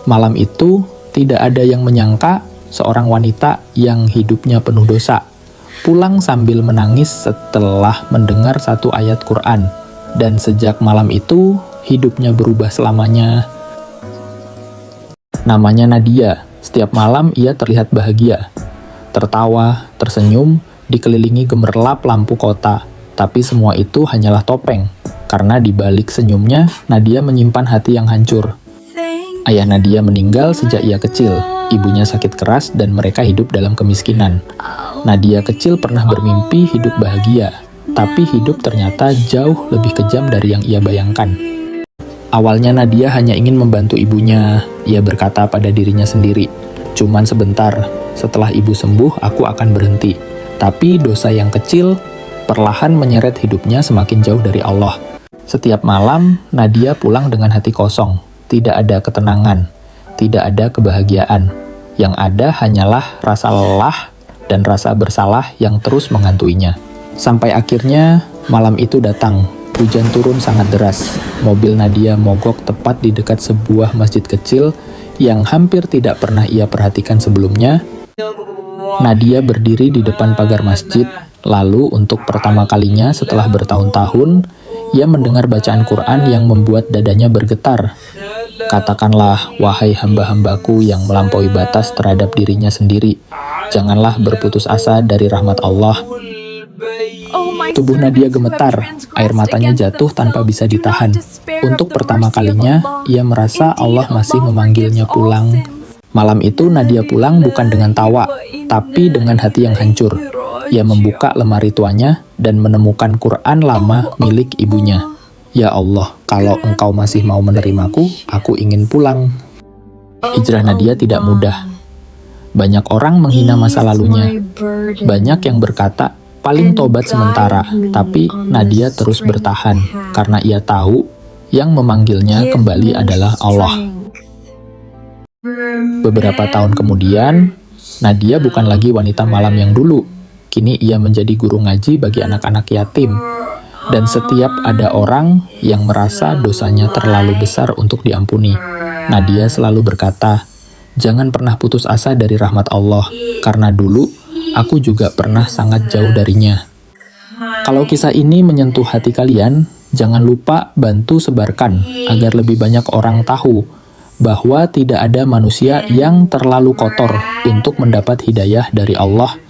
Malam itu, tidak ada yang menyangka seorang wanita yang hidupnya penuh dosa pulang sambil menangis setelah mendengar satu ayat Quran. Dan sejak malam itu, hidupnya berubah selamanya. Namanya Nadia. Setiap malam ia terlihat bahagia, tertawa, tersenyum, dikelilingi gemerlap lampu kota. Tapi semua itu hanyalah topeng, karena di balik senyumnya, Nadia menyimpan hati yang hancur. Ayah Nadia meninggal sejak ia kecil. Ibunya sakit keras dan mereka hidup dalam kemiskinan. Nadia kecil pernah bermimpi hidup bahagia, tapi hidup ternyata jauh lebih kejam dari yang ia bayangkan. Awalnya Nadia hanya ingin membantu ibunya. Ia berkata pada dirinya sendiri, "Cuman sebentar, setelah ibu sembuh aku akan berhenti." Tapi dosa yang kecil perlahan menyeret hidupnya semakin jauh dari Allah. Setiap malam, Nadia pulang dengan hati kosong. Tidak ada ketenangan, tidak ada kebahagiaan. Yang ada hanyalah rasa lelah dan rasa bersalah yang terus menghantuinya. Sampai akhirnya malam itu datang. Hujan turun sangat deras. Mobil Nadia mogok tepat di dekat sebuah masjid kecil yang hampir tidak pernah ia perhatikan sebelumnya. Nadia berdiri di depan pagar masjid. Lalu untuk pertama kalinya setelah bertahun-tahun, ia mendengar bacaan Quran yang membuat dadanya bergetar. Katakanlah, wahai hamba-hambaku yang melampaui batas terhadap dirinya sendiri, janganlah berputus asa dari rahmat Allah. Tubuh Nadia gemetar, air matanya jatuh tanpa bisa ditahan. Untuk pertama kalinya, ia merasa Allah masih memanggilnya pulang. Malam itu Nadia pulang bukan dengan tawa, tapi dengan hati yang hancur. Ia membuka lemari tuanya dan menemukan Quran lama milik ibunya. Ya Allah, kalau Engkau masih mau menerimaku, aku ingin pulang. Hijrah Nadia tidak mudah. Banyak orang menghina masa lalunya. Banyak yang berkata, paling tobat sementara, tapi Nadia terus bertahan, karena ia tahu yang memanggilnya kembali adalah Allah. Beberapa tahun kemudian, Nadia bukan lagi wanita malam yang dulu. Kini ia menjadi guru ngaji bagi anak-anak yatim. Dan setiap ada orang yang merasa dosanya terlalu besar untuk diampuni, Nadia selalu berkata, "Jangan pernah putus asa dari rahmat Allah, karena dulu aku juga pernah sangat jauh darinya." Kalau kisah ini menyentuh hati kalian, jangan lupa bantu sebarkan agar lebih banyak orang tahu bahwa tidak ada manusia yang terlalu kotor untuk mendapat hidayah dari Allah